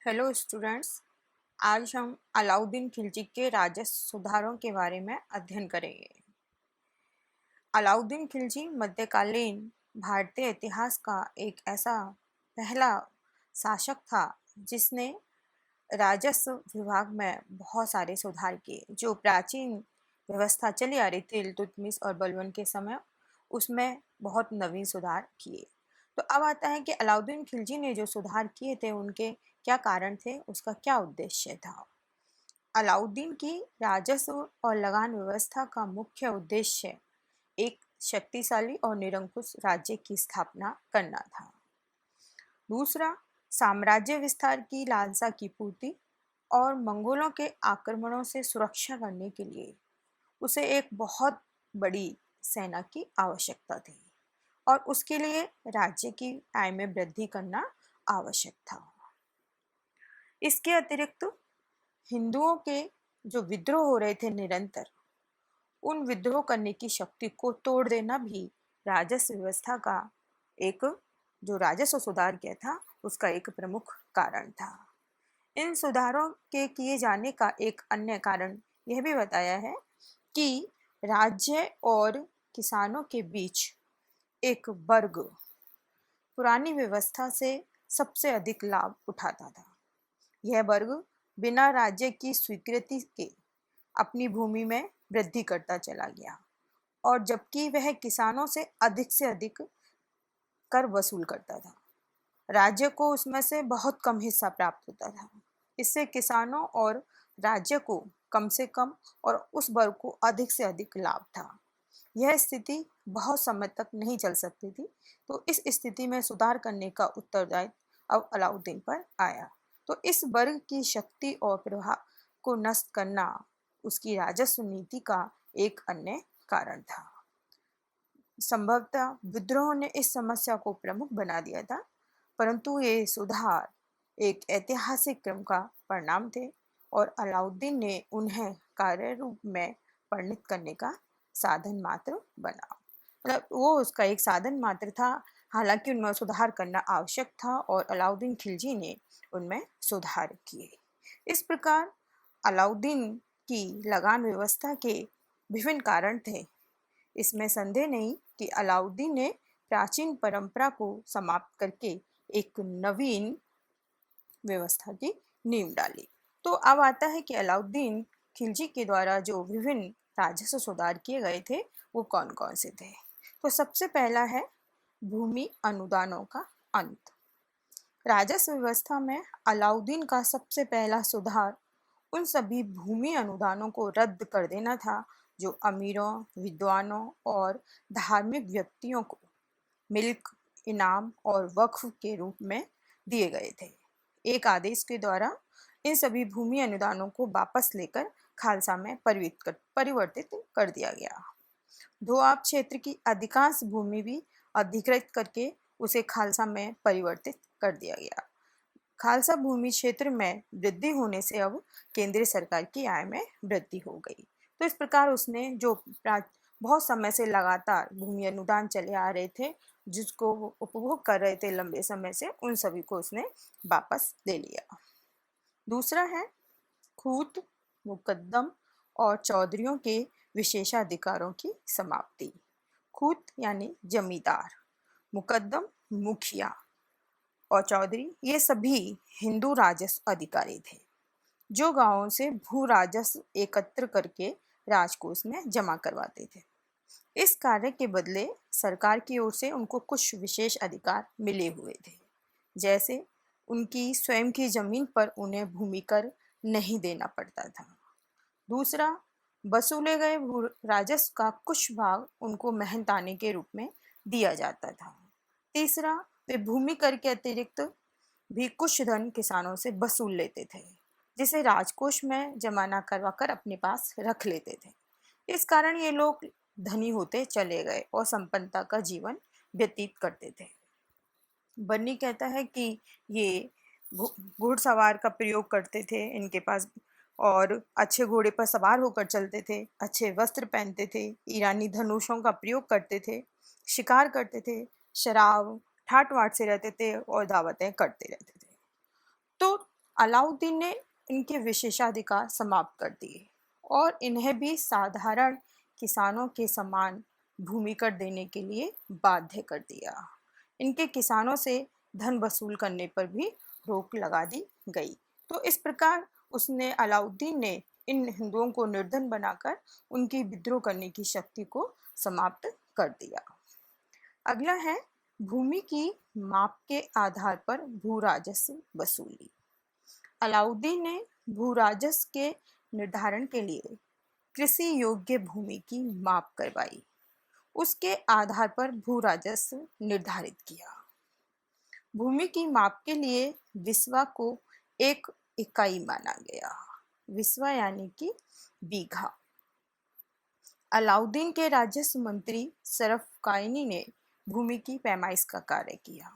Hello students. आज हम अलाउद्दीन खिलजी के राजस्व सुधारों के बारे में अध्ययन करेंगे। अलाउद्दीन खिलजी मध्यकालीन भारतीय इतिहास का एक ऐसा पहला शासक था जिसने राजस्व विभाग में बहुत सारे सुधार किए। जो प्राचीन व्यवस्था चली आ रही थी इल्तुतमिश और बलबन के समय, उसमें बहुत नवीन सुधार किए। तो अब आता है कि अलाउद्दीन खिलजी ने जो सुधार किए थे उनके क्या कारण थे, उसका क्या उद्देश्य था। अलाउद्दीन की राजस्व और लगान व्यवस्था का मुख्य उद्देश्य एक शक्तिशाली और निरंकुश राज्य की स्थापना करना था। दूसरा, साम्राज्य विस्तार की लालसा की पूर्ति और मंगोलों के आक्रमणों से सुरक्षा करने के लिए उसे एक बहुत बड़ी सेना की आवश्यकता थी और उसके लिए राज्य की आय में वृद्धि करना आवश्यक था। इसके अतिरिक्त हिंदुओं के जो विद्रोह हो रहे थे निरंतर, उन विद्रोह करने की शक्ति को तोड़ देना भी राजस्व व्यवस्था का एक, जो राजस्व सुधार किया था उसका एक प्रमुख कारण था। इन सुधारों के किए जाने का एक अन्य कारण यह भी बताया है कि राज्य और किसानों के बीच एक वर्ग पुरानी व्यवस्था से सबसे अधिक लाभ उठाता था। यह वर्ग बिना राज्य की स्वीकृति के अपनी भूमि में वृद्धि करता चला गया और जबकि वह किसानों से अधिक कर वसूल करता था। राज्य को उसमें से बहुत कम हिस्सा प्राप्त होता था। इससे किसानों और राज्य को कम से कम और उस वर्ग को अधिक से अधिक लाभ था। यह स्थिति बहुत समय तक नहीं चल सकती थी, तो इस स्थिति में सुधार करने का उत्तरदायित्व अब अलाउद्दीन पर आया। तो इस वर्ग की शक्ति और प्रभाव को नष्ट करना उसकी राजस्व नीति का एक अन्य कारण था। संभवतः विद्रोह ने इस समस्या को प्रमुख बना दिया था, परंतु ये सुधार एक ऐतिहासिक क्रम का परिणाम थे और अलाउद्दीन ने उन्हें कार्य रूप में परिणत करने का साधन मात्र बना। मतलब वो उसका एक साधन मात्र था, हालांकि उनमें सुधार करना आवश्यक था और अलाउद्दीन खिलजी ने उनमें सुधार किए। इस प्रकार अलाउद्दीन की लगान व्यवस्था के विभिन्न कारण थे। इसमें संदेह नहीं कि अलाउद्दीन ने प्राचीन परंपरा को समाप्त करके एक नवीन व्यवस्था की नींव डाली। तो अब आता है कि अलाउद्दीन खिलजी के द्वारा जो विभिन्न राजस्व सुधार किए गए थे वो कौन कौन से थे। तो सबसे पहला है भूमि अनुदानों का अंत। राजस्व व्यवस्था में अलाउद्दीन का सबसे पहला सुधार उन सभी भूमि अनुदानों को रद्द कर देना था जो अमीरों, विद्वानों और धार्मिक व्यक्तियों को मिल्क, इनाम और वक्फ के रूप में दिए गए थे। एक आदेश के द्वारा इन सभी भूमि अनुदानों को वापस लेकर खालसा में परिवर्तित कर दिया गया। दोआब क्षेत्र की अधिकांश भूमि भी अधिकृत करके उसे खालसा में परिवर्तित कर दिया गया। खालसा भूमि क्षेत्र में वृद्धि होने से अब केंद्रीय सरकार की आय में वृद्धि हो गई। तो इस प्रकार उसने जो बहुत समय से लगातार भूमि अनुदान चले आ रहे थे, जिसको वो उपभोग कर रहे थे लंबे समय से, उन सभी को उसने वापस ले लिया। दूसरा है खूत, मुकद्दम और चौधरियों के विशेषाधिकारों की समाप्ति। खूत यानी जमींदार, मुकद्दम मुखिया और चौधरी ये सभी हिंदू राजस्व अधिकारी थे जो गांवों से भू राजस्व एकत्र करके राजकोष में जमा करवाते थे। इस कार्य के बदले सरकार की ओर से उनको कुछ विशेष अधिकार मिले हुए थे, जैसे उनकी स्वयं की जमीन पर उन्हें भूमि कर नहीं देना पड़ता था। दूसरा, वसूले गए भू राजस्व का कुछ भाग उनको मेहनताने के रूप में दिया जाता था। तीसरा, वे भूमि कर के अतिरिक्त भी कुछ धन किसानों से वसूल लेते थे, जिसे राजकोष में जमा न करवा कर अपने पास रख लेते थे। इस कारण ये लोग धनी होते चले गए और संपन्नता का जीवन व्यतीत करते थे। बन्नी कहता है कि ये घुड़सवार का प्रयोग करते थे इनके पास, और अच्छे घोड़े पर सवार होकर चलते थे, अच्छे वस्त्र पहनते थे, ईरानी धनुषों का प्रयोग करते थे, शिकार करते थे, शराब ठाट वाट से रहते थे और दावतें करते रहते थे। तो अलाउद्दीन ने इनके विशेषाधिकार समाप्त कर दिए और इन्हें भी साधारण किसानों के समान भूमि कर देने के लिए बाध्य कर दिया। इनके किसानों से धन वसूल करने पर भी रोक लगा दी गई। तो इस प्रकार अलाउद्दीन ने इन हिंदुओं को निर्धन बनाकर उनकी विद्रोह करने की शक्ति को समाप्त कर दिया। अगला है भूमि की माप के आधार पर भू राजस्व वसूली। अलाउद्दीन ने भू राजस्व के निर्धारण के लिए कृषि योग्य भूमि की माप करवाई। उसके आधार पर भू राजस्व निर्धारित किया। भूमि की माप के लिए विस्वा को एक इकाई माना गया। विस्वा यानी कि बीघा। अलाउद्दीन के राजस्व मंत्री सरफकाइनी ने भूमि की पैमाइश का कार्य किया।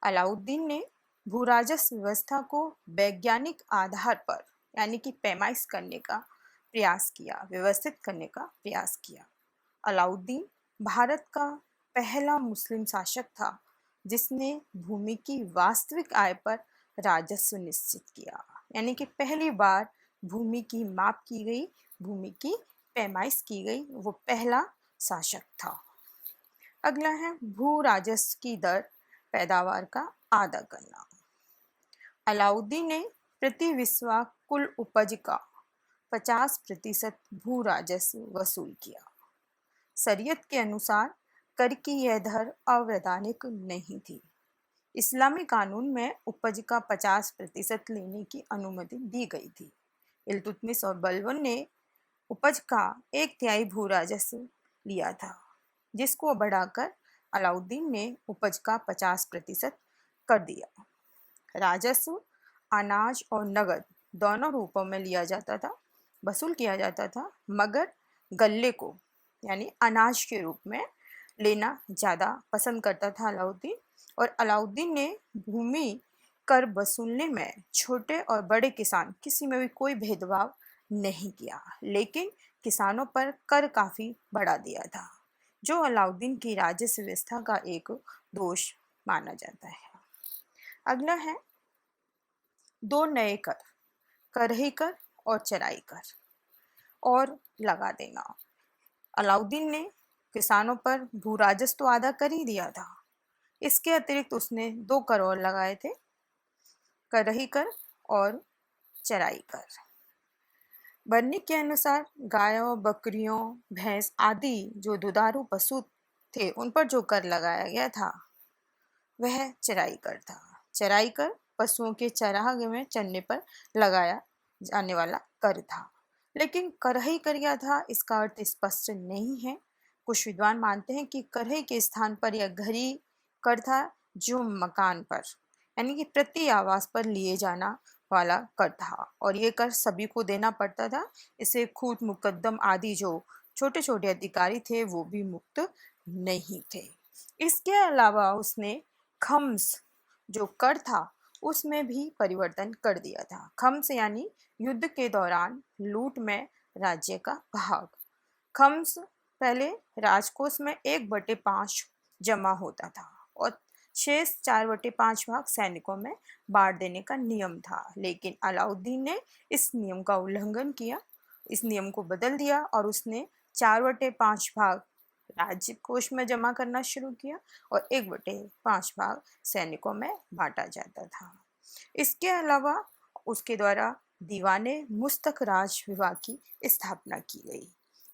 अलाउद्दीन ने भू राजस्व व्यवस्था को वैज्ञानिक आधार पर यानी कि पैमाइश करने का प्रयास किया, व्यवस्थित करने का प्रयास किया। अलाउद्दीन भारत का पहला मुस्लिम शासक था जिसने भूमि की वास्तविक आय पर राजस्व निश्चित किया, यानी कि पहली बार भूमि की माप की गई, भूमि की पैमाइश की गई, वो पहला शासक था। अगला है भू राजस्व की दर पैदावार का आधा करना। अलाउद्दीन ने प्रति विस्वा कुल उपज का 50% भू राजस्व वसूल किया। शरीयत के अनुसार कर की यह दर अवैधानिक नहीं थी। इस्लामी कानून में उपज का 50% लेने की अनुमति दी गई थी। इल्तुतमिश और बलबन ने उपज का 1/3 भू राजस्व लिया था, जिसको बढ़ाकर अलाउद्दीन ने उपज का 50% कर दिया। राजस्व अनाज और नगद दोनों रूपों में लिया जाता था, वसूल किया जाता था, मगर गल्ले को यानी अनाज के रूप में लेना ज़्यादा पसंद करता था अलाउद्दीन। और अलाउद्दीन ने भूमि कर वसूलने में छोटे और बड़े किसान किसी में भी कोई भेदभाव नहीं किया, लेकिन किसानों पर कर काफ़ी बढ़ा दिया था, जो अलाउद्दीन की राजस्व व्यवस्था का एक दोष माना जाता है। अगला है दो नए कर, करही कर और चराई कर और लगा देना। अलाउद्दीन ने किसानों पर भू राजस्व तो आधा कर ही दिया था, इसके अतिरिक्त उसने 2 कर और लगाए थे, करही कर और चराई कर। वर्णिक के अनुसार गायों, बकरियों, भैंस आदि जो दुधारू पशु थे उन पर जो कर लगाया गया था वह चराई कर था। चराई कर पशुओं के चराह में चरने पर लगाया जाने वाला कर था। लेकिन करही कर क्या था, इसका अर्थ स्पष्ट नहीं है। कुछ विद्वान मानते हैं कि करही के स्थान पर यह घरी कर था, जो मकान पर यानी कि प्रति आवास पर लिए जाना वाला कर था, और ये कर सभी को देना पड़ता था। इसे खूत मुकद्दम आदि जो छोटे छोटे अधिकारी थे वो भी मुक्त नहीं थे। इसके अलावा उसने खम्स जो कर था उसमें भी परिवर्तन कर दिया था। खम्स यानी युद्ध के दौरान लूट में राज्य का भाग। खम्स पहले राजकोष में 1/5 जमा होता था और शेष 4/5 भाग सैनिकों में बांट देने का नियम था, लेकिन अलाउद्दीन ने इस नियम का उल्लंघन किया, इस नियम को बदल दिया और उसने 4/5 भाग राज्य कोष में जमा करना शुरू किया और 1/5 भाग सैनिकों में बांटा जाता था। इसके अलावा उसके द्वारा दीवाने मुस्तक राज विभाग की स्थापना की गई।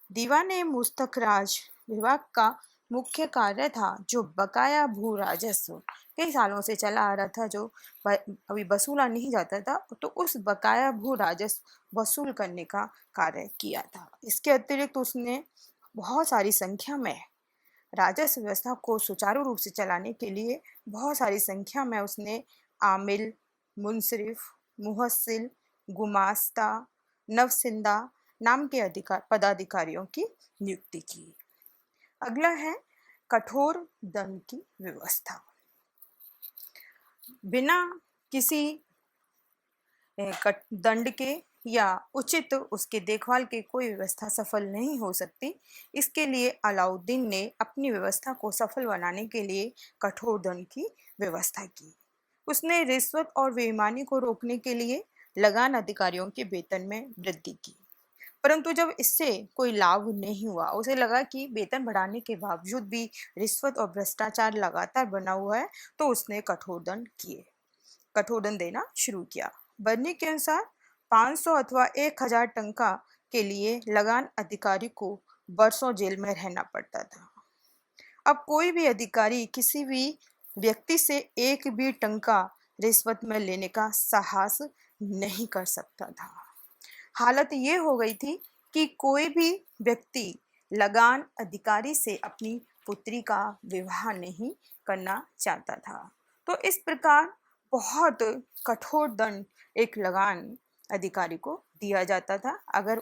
दीवाने मुस्तक राज विभाग का मुख्य कार्य था जो बकाया भू राजस्व कई सालों से चला आ रहा था, जो अभी वसूला नहीं जाता था, तो उस बकाया भू राजस्व वसूल करने का कार्य किया था। इसके अतिरिक्त उसने बहुत सारी संख्या में राजस्व व्यवस्था को सुचारू रूप से चलाने के लिए बहुत सारी संख्या में उसने आमिल, मुंसरिफ, मुहस्सिल, गुमास्ता, नवसिंदा नाम के पदाधिकारियों की नियुक्ति की। अगला है कठोर दंड की व्यवस्था। बिना किसी दंड के या उचित उसके देखभाल की कोई व्यवस्था सफल नहीं हो सकती। इसके लिए अलाउद्दीन ने अपनी व्यवस्था को सफल बनाने के लिए कठोर दंड की व्यवस्था की। उसने रिश्वत और बेईमानी को रोकने के लिए लगान अधिकारियों के वेतन में वृद्धि की। परंतु जब इससे कोई लाभ नहीं हुआ, उसे लगा कि वेतन बढ़ाने के बावजूद भी रिश्वत और भ्रष्टाचार लगातार बना हुआ है, तो उसने कठोर दंड देना शुरू किया। बर्नी के अनुसार 500 अथवा 1000 टंका के लिए लगान अधिकारी को वर्षों जेल में रहना पड़ता था। अब कोई भी अधिकारी किसी भी व्यक्ति से एक भी टंका रिश्वत में लेने का साहस नहीं कर सकता था। हालत ये हो गई थी कि कोई भी व्यक्ति लगान अधिकारी से अपनी पुत्री का विवाह नहीं करना चाहता था। तो इस प्रकार बहुत कठोर दंड एक लगान अधिकारी को दिया जाता था अगर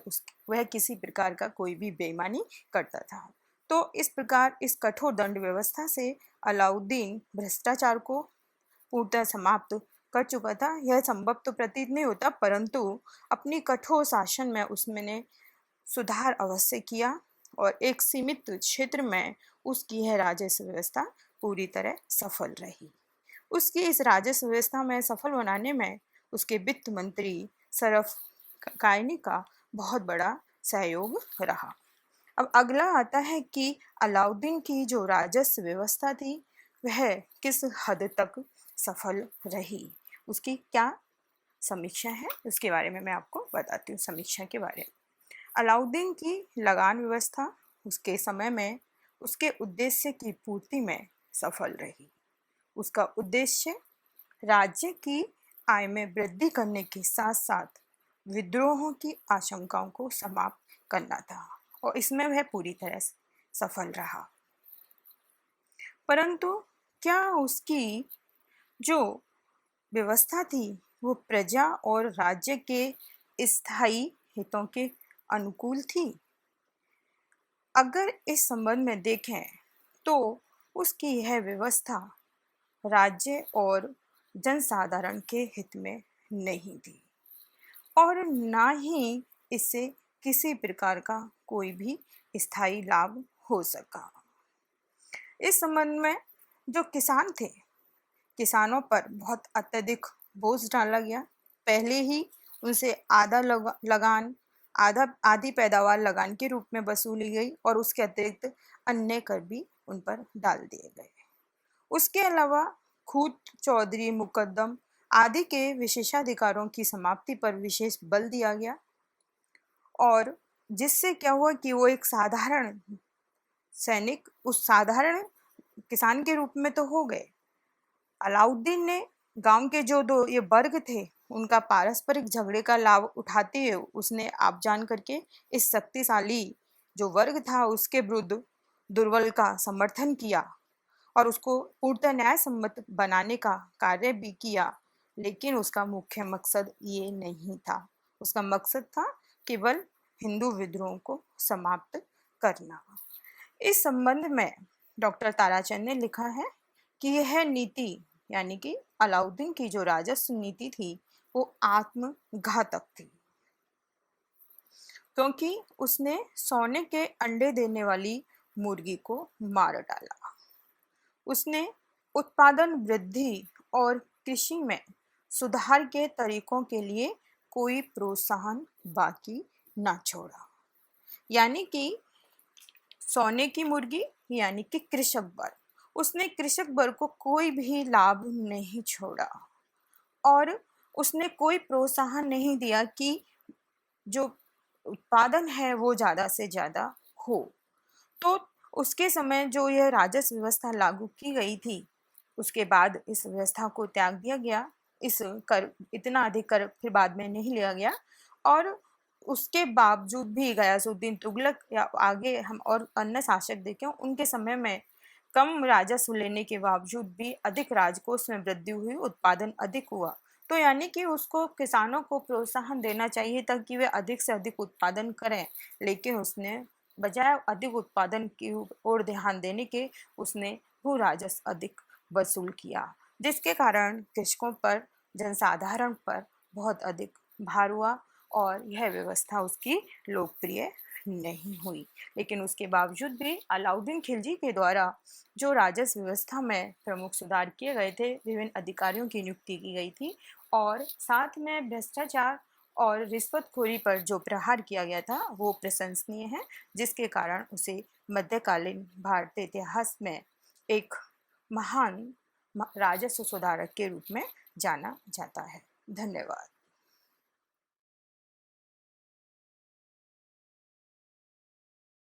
वह किसी प्रकार का कोई भी बेईमानी करता था। तो इस प्रकार इस कठोर दंड व्यवस्था से अलाउद्दीन भ्रष्टाचार को पूर्णतः समाप्त कर चुका था। यह संभव तो प्रतीत नहीं होता, परंतु अपनी कठोर शासन में उसने सुधार अवश्य किया और एक सीमित क्षेत्र में उसकी यह राजस्व व्यवस्था पूरी तरह सफल रही। उसकी इस राजस्व व्यवस्था में सफल बनाने में उसके वित्त मंत्री शरफ कायनी का बहुत बड़ा सहयोग रहा। अब अगला आता है कि अलाउद्दीन की जो राजस्व व्यवस्था थी वह किस हद तक सफल रही, उसकी क्या समीक्षा है उसके बारे में मैं आपको बताती हूँ। समीक्षा के बारे में अलाउद्दीन की लगान व्यवस्था उसके समय में उसके उद्देश्य की पूर्ति में सफल रही। उसका उद्देश्य राज्य की आय में वृद्धि करने के साथ साथ विद्रोहों की आशंकाओं को समाप्त करना था और इसमें वह पूरी तरह से सफल रहा। परंतु क्या उसकी जो व्यवस्था थी वो प्रजा और राज्य के स्थायी हितों के अनुकूल थी? अगर इस संबंध में देखें तो उसकी यह व्यवस्था राज्य और जनसाधारण के हित में नहीं थी और ना ही इससे किसी प्रकार का कोई भी स्थायी लाभ हो सका। इस संबंध में जो किसान थे, किसानों पर बहुत अत्यधिक बोझ डाला गया। पहले ही उनसे आधी पैदावार लगान के रूप में वसूली गई और उसके अतिरिक्त अन्य कर भी उन पर डाल दिए गए। उसके अलावा खूत, चौधरी, मुकद्दम आदि के विशेषाधिकारों की समाप्ति पर विशेष बल दिया गया और जिससे क्या हुआ कि वो एक साधारण सैनिक उस साधारण किसान के रूप में तो हो गए। अलाउद्दीन ने गांव के जो दो ये वर्ग थे उनका पारस्परिक झगड़े का लाभ उठाते हुए उसने आप जान करके इस शक्तिशाली जो वर्ग था उसके विरुद्ध दुर्बल का समर्थन किया और उसको पूर्णतः न्याय सम्मत बनाने का कार्य भी किया। लेकिन उसका मुख्य मकसद ये नहीं था, उसका मकसद था केवल हिंदू विद्रोह को समाप्त करना। इस संबंध में डॉक्टर ताराचंद ने लिखा है कि यह नीति यानी कि अलाउद्दीन की जो राजस्व नीति थी वो आत्मघातक थी, क्योंकि उसने सोने के अंडे देने वाली मुर्गी को मार डाला। उसने उत्पादन वृद्धि और कृषि में सुधार के तरीकों के लिए कोई प्रोत्साहन बाकी ना छोड़ा। यानी कि सोने की मुर्गी यानी कि कृषक वर्ग, उसने कृषक वर्ग को कोई भी लाभ नहीं छोड़ा और उसने कोई प्रोत्साहन नहीं दिया कि जो उत्पादन है वो ज़्यादा से ज़्यादा हो। तो उसके समय जो यह राजस्व व्यवस्था लागू की गई थी उसके बाद इस व्यवस्था को त्याग दिया गया। इस कर इतना अधिक कर फिर बाद में नहीं लिया गया और उसके बावजूद भी गयासुद्दीन तुगलक या आगे हम और अन्य शासक देखें उनके समय में कम राजस्व लेने के बावजूद भी अधिक राजकोष में वृद्धि हुई, उत्पादन अधिक हुआ। तो यानी कि उसको किसानों को प्रोत्साहन देना चाहिए ताकि वे अधिक से अधिक उत्पादन करें, लेकिन उसने बजाय अधिक उत्पादन की ओर ध्यान देने के उसने भू राजस्व अधिक वसूल किया, जिसके कारण कृषकों पर, जनसाधारण पर बहुत अधिक भार हुआ और यह व्यवस्था उसकी लोकप्रिय नहीं हुई। लेकिन उसके बावजूद भी अलाउद्दीन खिलजी के द्वारा जो राजस्व व्यवस्था में प्रमुख सुधार किए गए थे, विभिन्न अधिकारियों की नियुक्ति की गई थी और साथ में भ्रष्टाचार और रिश्वतखोरी पर जो प्रहार किया गया था वो प्रशंसनीय है, जिसके कारण उसे मध्यकालीन भारतीय इतिहास में एक महान राजस्व सुधारक के रूप में जाना जाता है। धन्यवाद।